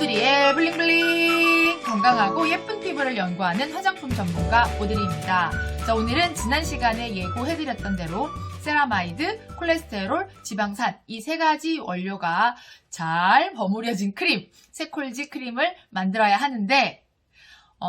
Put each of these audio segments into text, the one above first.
오드리의 블링블링! 건강하고 예쁜 피부를 연구하는 화장품 전문가 오드리입니다. 자, 오늘은 지난 시간에 예고해드렸던 대로 세라마이드, 콜레스테롤, 지방산 이 세 가지 원료가 잘 버무려진 크림, 세콜지 크림을 만들어야 하는데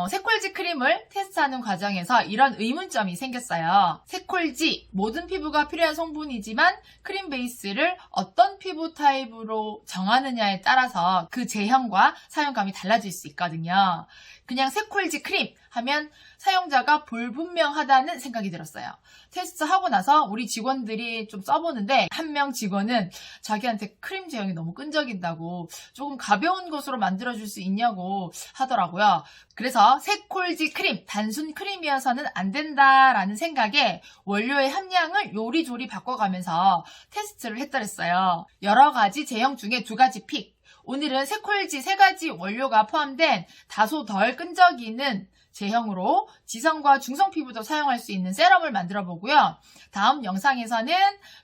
세콜지 크림을 테스트하는 과정에서 이런 의문점이 생겼어요. 세콜지, 모든 피부가 필요한 성분이지만 크림 베이스를 어떤 피부 타입으로 정하느냐에 따라서 그 제형과 사용감이 달라질 수 있거든요. 그냥 세콜지 크림 하면 사용자가 불분명하다는 생각이 들었어요. 테스트하고 나서 우리 직원들이 좀 써보는데 한 명 직원은 자기한테 크림 제형이 너무 끈적인다고 조금 가벼운 것으로 만들어줄 수 있냐고 하더라고요. 그래서 세콜지 크림, 단순 크림이어서는 안 된다라는 생각에 원료의 함량을 요리조리 바꿔가면서 테스트를 했더랬어요. 여러 가지 제형 중에 2가지 픽. 오늘은 세콜지 3가지 원료가 포함된 다소 덜 끈적이는 제형으로 지성과 중성 피부도 사용할 수 있는 세럼을 만들어 보고요. 다음 영상에서는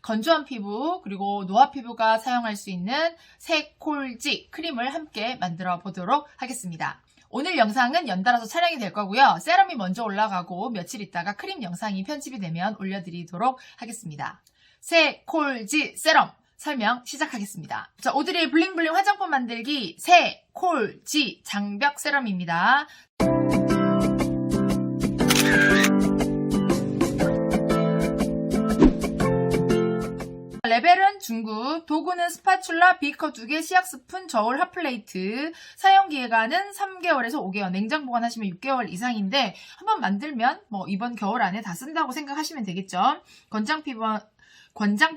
건조한 피부 그리고 노화 피부가 사용할 수 있는 세콜지 크림을 함께 만들어 보도록 하겠습니다. 오늘 영상은 연달아서 촬영이 될 거고요. 세럼이 먼저 올라가고 며칠 있다가 크림 영상이 편집이 되면 올려드리도록 하겠습니다. 세콜지 세럼 설명 시작하겠습니다. 자, 오드리의 블링블링 화장품 만들기 세콜지 장벽 세럼입니다. 레벨은 중급, 도구는 스파츌라, 비커 2개, 시약 스푼, 저울 핫플레이트, 사용 기간은 3개월에서 5개월, 냉장 보관하시면 6개월 이상인데 한번 만들면 이번 겨울 안에 다 쓴다고 생각하시면 되겠죠. 권장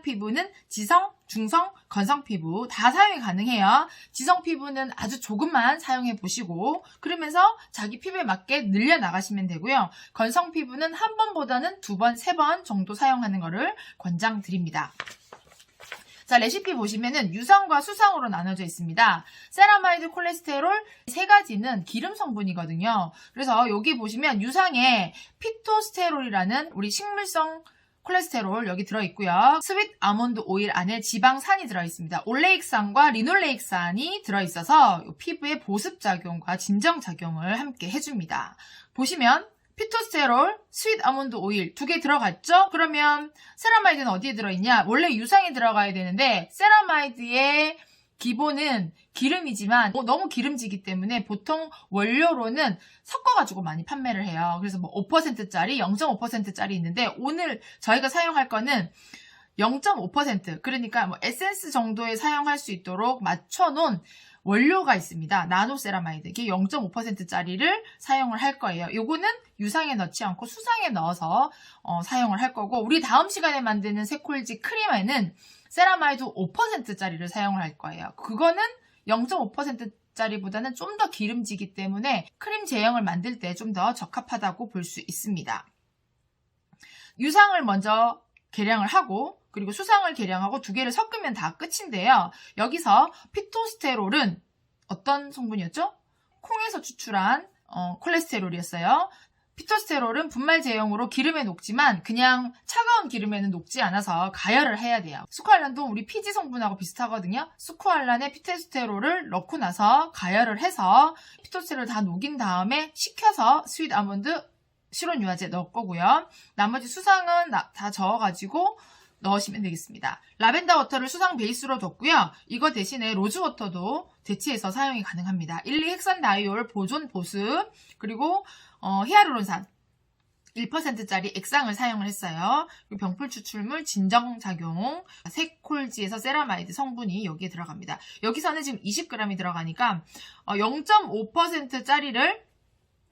피부는 지성, 중성, 건성 피부 다 사용이 가능해요. 지성 피부는 아주 조금만 사용해 보시고 그러면서 자기 피부에 맞게 늘려나가시면 되고요. 건성 피부는 한 번보다는 2번, 3번 정도 사용하는 것을 권장드립니다. 자, 레시피 보시면은 유성과 수성으로 나눠져 있습니다. 세라마이드, 콜레스테롤 3가지는 기름 성분이거든요. 그래서 여기 보시면 유상에 피토스테롤이라는 우리 식물성 콜레스테롤 여기 들어있고요. 스윗 아몬드 오일 안에 지방산이 들어있습니다. 올레익산과 리놀레익산이 들어있어서 피부의 보습작용과 진정작용을 함께 해줍니다. 보시면 피토스테롤, 스윗 아몬드 오일 2개 들어갔죠? 그러면 세라마이드는 어디에 들어있냐? 원래 유상에 들어가야 되는데 세라마이드의 기본은 기름이지만 너무 기름지기 때문에 보통 원료로는 섞어가지고 많이 판매를 해요. 그래서 5%짜리, 0.5%짜리 있는데 오늘 저희가 사용할 거는 0.5% 그러니까 에센스 정도에 사용할 수 있도록 맞춰놓은 원료가 있습니다. 나노세라마이드 이게 0.5%짜리를 사용을 할 거예요. 요거는 유상에 넣지 않고 수상에 넣어서 사용을 할 거고 우리 다음 시간에 만드는 세콜지 크림에는 세라마이드 5%짜리를 사용을 할 거예요. 그거는 0.5%짜리보다는 좀 더 기름지기 때문에 크림 제형을 만들 때 좀 더 적합하다고 볼 수 있습니다. 유상을 먼저 계량을 하고 그리고 수상을 계량하고 2개를 섞으면 다 끝인데요. 여기서 피토스테롤은 어떤 성분이었죠? 콩에서 추출한 콜레스테롤이었어요. 피토스테롤은 분말 제형으로 기름에 녹지만 그냥 차가운 기름에는 녹지 않아서 가열을 해야 돼요. 스쿠알란도 우리 피지 성분하고 비슷하거든요. 스쿠알란에 피토스테롤을 넣고 나서 가열을 해서 피토스테롤을 다 녹인 다음에 식혀서 스윗 아몬드 실온유화제 넣을 거고요. 나머지 수상은 다 저어가지고 넣으시면 되겠습니다. 라벤더 워터를 수상 베이스로 뒀고요. 이거 대신에 로즈 워터도 대체해서 사용이 가능합니다. 1,2헥산다이올 보존 보습 그리고 히알루론산 1%짜리 액상을 사용을 했어요. 그리고 병풀 추출물 진정작용 세콜지에서 세라마이드 성분이 여기에 들어갑니다. 여기서는 지금 20g이 들어가니까 0.5%짜리를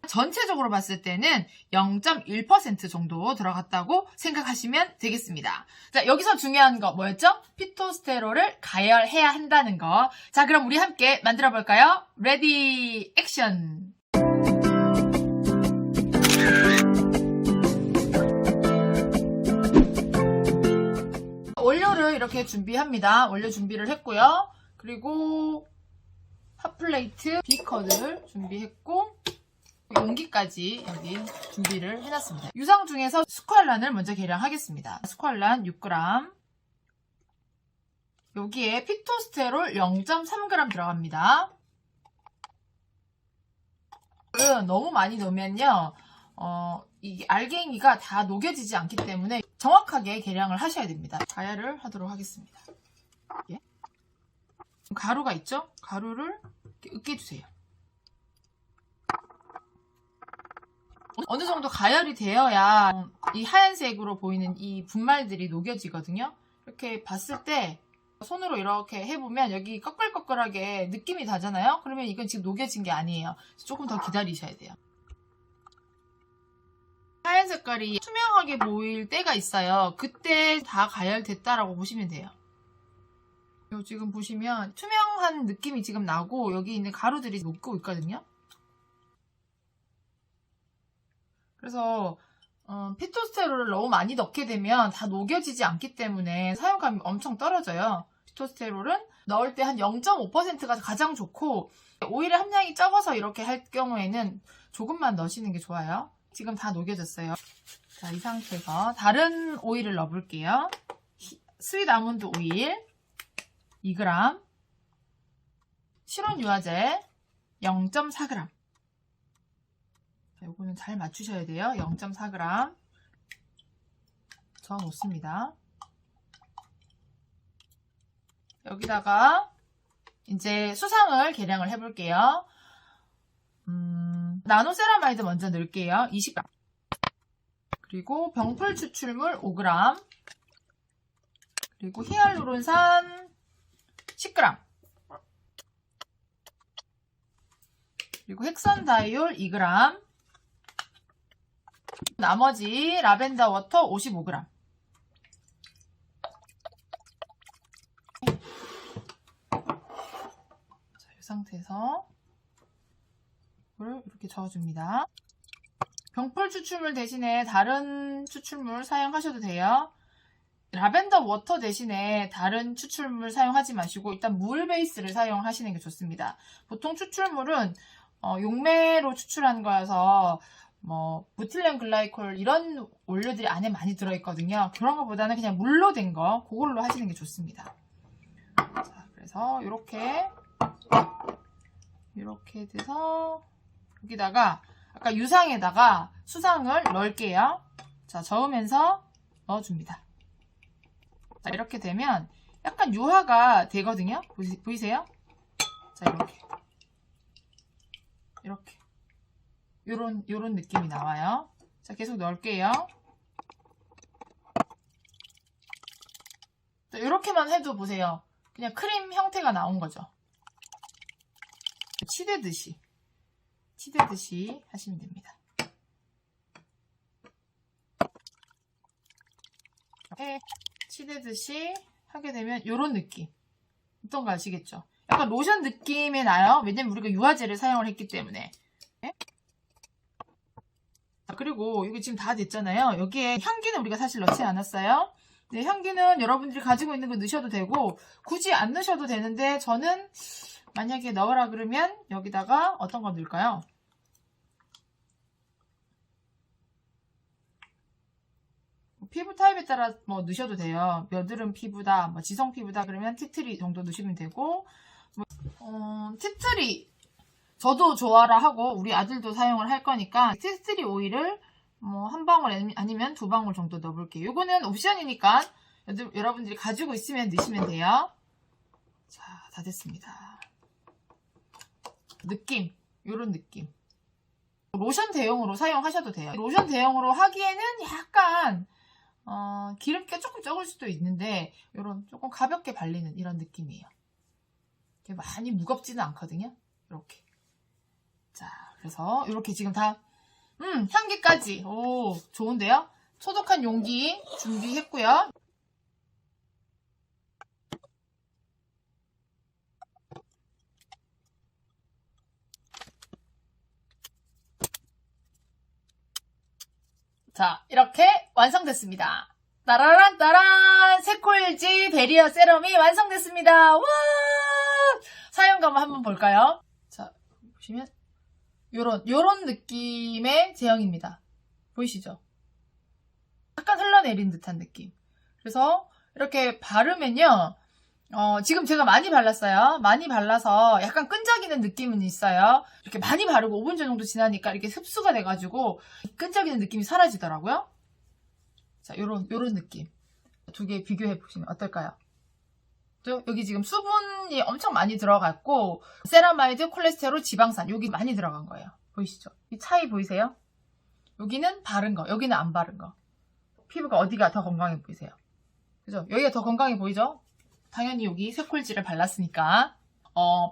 전체적으로 봤을 때는 0.1% 정도 들어갔다고 생각하시면 되겠습니다. 자, 여기서 중요한 거 뭐였죠? 피토스테롤을 가열해야 한다는 거. 자, 그럼 우리 함께 만들어 볼까요? 레디 액션! 원료를 이렇게 준비합니다. 원료 준비를 했고요. 그리고 핫플레이트, 비커를 준비했고 용기까지 여기 준비를 해놨습니다. 유상 중에서 스쿠알란을 먼저 계량하겠습니다. 스쿠알란 6g 여기에 피토스테롤 0.3g 들어갑니다. 가열은 너무 많이 넣으면요, 이 알갱이가 다 녹여지지 않기 때문에 정확하게 계량을 하셔야 됩니다. 가열을 하도록 하겠습니다. 예? 가루가 있죠? 가루를 이렇게 으깨주세요. 어느 정도 가열이 되어야 이 하얀색으로 보이는 이 분말들이 녹여지거든요. 이렇게 봤을 때 손으로 이렇게 해보면 여기 꺼끌꺼끌하게 느낌이 나잖아요. 그러면 이건 지금 녹여진 게 아니에요. 조금 더 기다리셔야 돼요. 하얀 색깔이 투명하게 보일 때가 있어요. 그때 다 가열됐다라고 보시면 돼요. 지금 보시면 투명한 느낌이 지금 나고 여기 있는 가루들이 녹고 있거든요. 그래서 피토스테롤을 너무 많이 넣게 되면 다 녹여지지 않기 때문에 사용감이 엄청 떨어져요. 피토스테롤은 넣을 때 한 0.5%가 가장 좋고, 오일의 함량이 적어서 이렇게 할 경우에는 조금만 넣으시는 게 좋아요. 지금 다 녹여졌어요. 자, 이 상태에서 다른 오일을 넣어볼게요. 스윗 아몬드 오일 2g, 실온 유화제 0.4g. 요거는 잘 맞추셔야 돼요. 0.4g 저어 놓습니다. 여기다가 이제 수상을 계량을 해볼게요. 나노세라마이드 먼저 넣을게요. 20g. 그리고 병풀 추출물 5g. 그리고 히알루론산 10g. 그리고 핵산다이올 2g. 나머지 라벤더 워터 55g. 자, 이 상태에서 이걸 이렇게 저어줍니다. 병풀 추출물 대신에 다른 추출물 사용하셔도 돼요. 라벤더 워터 대신에 다른 추출물 사용하지 마시고 일단 물 베이스를 사용하시는 게 좋습니다. 보통 추출물은 용매로 추출한 거여서 무틸렌 글라이콜 이런 원료들이 안에 많이 들어있거든요. 그런 것보다는 그냥 물로 된 거 그걸로 하시는 게 좋습니다. 자, 그래서 이렇게 돼서 여기다가 아까 유상에다가 수상을 넣을게요. 자, 저으면서 넣어줍니다. 자, 이렇게 되면 약간 유화가 되거든요. 보이세요? 자, 이렇게 요런 느낌이 나와요. 자, 계속 넣을게요. 자, 이렇게만 해도 보세요. 그냥 크림 형태가 나온 거죠. 치대듯이 하시면 됩니다. 이렇게 치대듯이 하게 되면 요런 느낌. 어떤 거 아시겠죠? 약간 로션 느낌이 나요. 왜냐면 우리가 유화제를 사용을 했기 때문에. 네? 그리고 이게 지금 다 됐잖아요. 여기에 향기는 우리가 사실 넣지 않았어요. 네, 향기는 여러분들이 가지고 있는 거 넣으셔도 되고 굳이 안 넣으셔도 되는데 저는 만약에 넣으라 그러면 여기다가 어떤 거 넣을까요? 피부 타입에 따라 넣으셔도 돼요. 여드름 피부다, 지성 피부다 그러면 티트리 정도 넣으시면 되고, 티트리 저도 좋아라 하고 우리 아들도 사용을 할 거니까 티트리 오일을 한 방울 아니면 2방울 정도 넣어볼게요. 이거는 옵션이니까 여러분들이 가지고 있으면 넣으시면 돼요. 자, 다 됐습니다. 느낌, 요런 느낌. 로션 대용으로 사용하셔도 돼요. 로션 대용으로 하기에는 약간 기름기가 조금 적을 수도 있는데 요런 조금 가볍게 발리는 이런 느낌이에요. 많이 무겁지는 않거든요. 이렇게. 자, 그래서 이렇게 지금 다 향기까지 오 좋은데요. 소독한 용기 준비했고요. 자, 이렇게 완성됐습니다. 따라란 따란 세콜지 베리어 세럼이 완성됐습니다. 와! 사용감을 한번 볼까요? 자, 보시면 요런 느낌의 제형입니다. 보이시죠? 약간 흘러내린 듯한 느낌. 그래서 이렇게 바르면요, 지금 제가 많이 발랐어요. 많이 발라서 약간 끈적이는 느낌은 있어요. 이렇게 많이 바르고 5분 정도 지나니까 이렇게 흡수가 돼가지고 끈적이는 느낌이 사라지더라고요. 자, 요런 느낌. 두 개 비교해 보시면 어떨까요? 여기 지금 수분이 엄청 많이 들어갔고 세라마이드, 콜레스테롤, 지방산 여기 많이 들어간 거예요. 보이시죠? 이 차이 보이세요? 여기는 바른 거, 여기는 안 바른 거. 피부가 어디가 더 건강해 보이세요? 그죠? 여기가 더 건강해 보이죠? 당연히 여기 쇠콜지를 발랐으니까.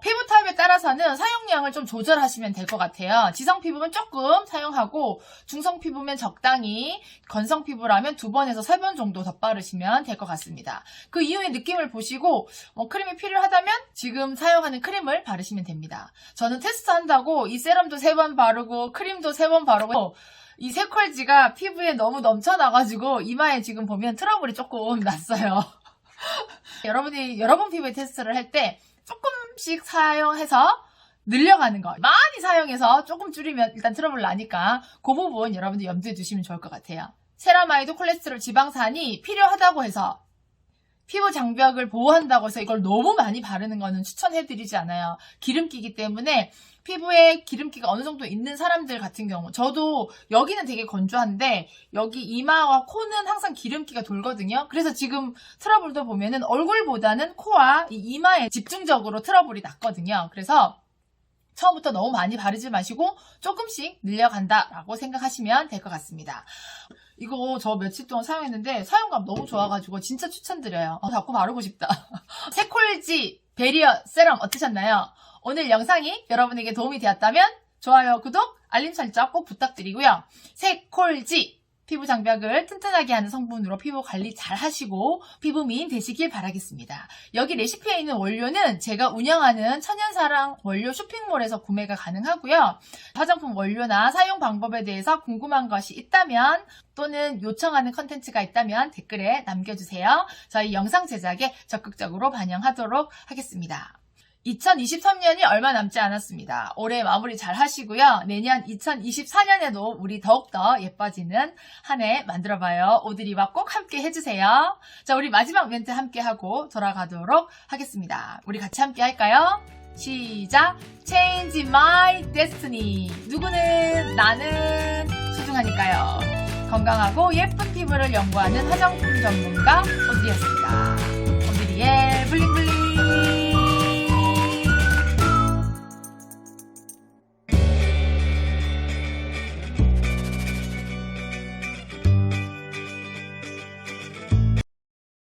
피부 타입에 따라서는 사용량을 좀 조절하시면 될 것 같아요. 지성 피부면 조금 사용하고 중성 피부면 적당히, 건성 피부라면 2번에서 3번 정도 더 바르시면 될 것 같습니다. 그 이후의 느낌을 보시고 크림이 필요하다면 지금 사용하는 크림을 바르시면 됩니다. 저는 테스트한다고 이 세럼도 3번 바르고 크림도 3번 바르고 이 쇠콜지가 피부에 너무 넘쳐나가지고 이마에 지금 보면 트러블이 조금 났어요. 여러분이 여러분 피부에 테스트를 할 때 조금씩 사용해서 늘려가는 거, 많이 사용해서 조금 줄이면 일단 트러블 나니까 그 부분 여러분들 염두에 두시면 좋을 것 같아요. 세라마이드, 콜레스테롤, 지방산이 필요하다고 해서 피부 장벽을 보호한다고 해서 이걸 너무 많이 바르는 거는 추천해드리지 않아요. 기름기이기 때문에 피부에 기름기가 어느 정도 있는 사람들 같은 경우, 저도 여기는 되게 건조한데 여기 이마와 코는 항상 기름기가 돌거든요. 그래서 지금 트러블도 보면은 얼굴보다는 코와 이 이마에 집중적으로 트러블이 났거든요. 그래서 처음부터 너무 많이 바르지 마시고 조금씩 늘려간다라고 생각하시면 될 것 같습니다. 이거 저 며칠 동안 사용했는데 사용감 너무 좋아가지고 진짜 추천드려요. 자꾸 바르고 싶다. 쇠콜지 베리어 세럼 어떠셨나요? 오늘 영상이 여러분에게 도움이 되었다면 좋아요, 구독, 알림 설정 꼭 부탁드리고요. 쇠콜지 피부 장벽을 튼튼하게 하는 성분으로 피부 관리 잘 하시고 피부 미인 되시길 바라겠습니다. 여기 레시피에 있는 원료는 제가 운영하는 천연사랑 원료 쇼핑몰에서 구매가 가능하고요. 화장품 원료나 사용 방법에 대해서 궁금한 것이 있다면 또는 요청하는 컨텐츠가 있다면 댓글에 남겨주세요. 저희 영상 제작에 적극적으로 반영하도록 하겠습니다. 2023년이 얼마 남지 않았습니다. 올해 마무리 잘 하시고요. 내년 2024년에도 우리 더욱더 예뻐지는 한 해 만들어봐요. 오드리와 꼭 함께 해주세요. 자, 우리 마지막 멘트 함께 하고 돌아가도록 하겠습니다. 우리 같이 함께 할까요? 시작! Change my destiny. 누구는 나는 소중하니까요. 건강하고 예쁜 피부를 연구하는 화장품 전문가 오드리였습니다.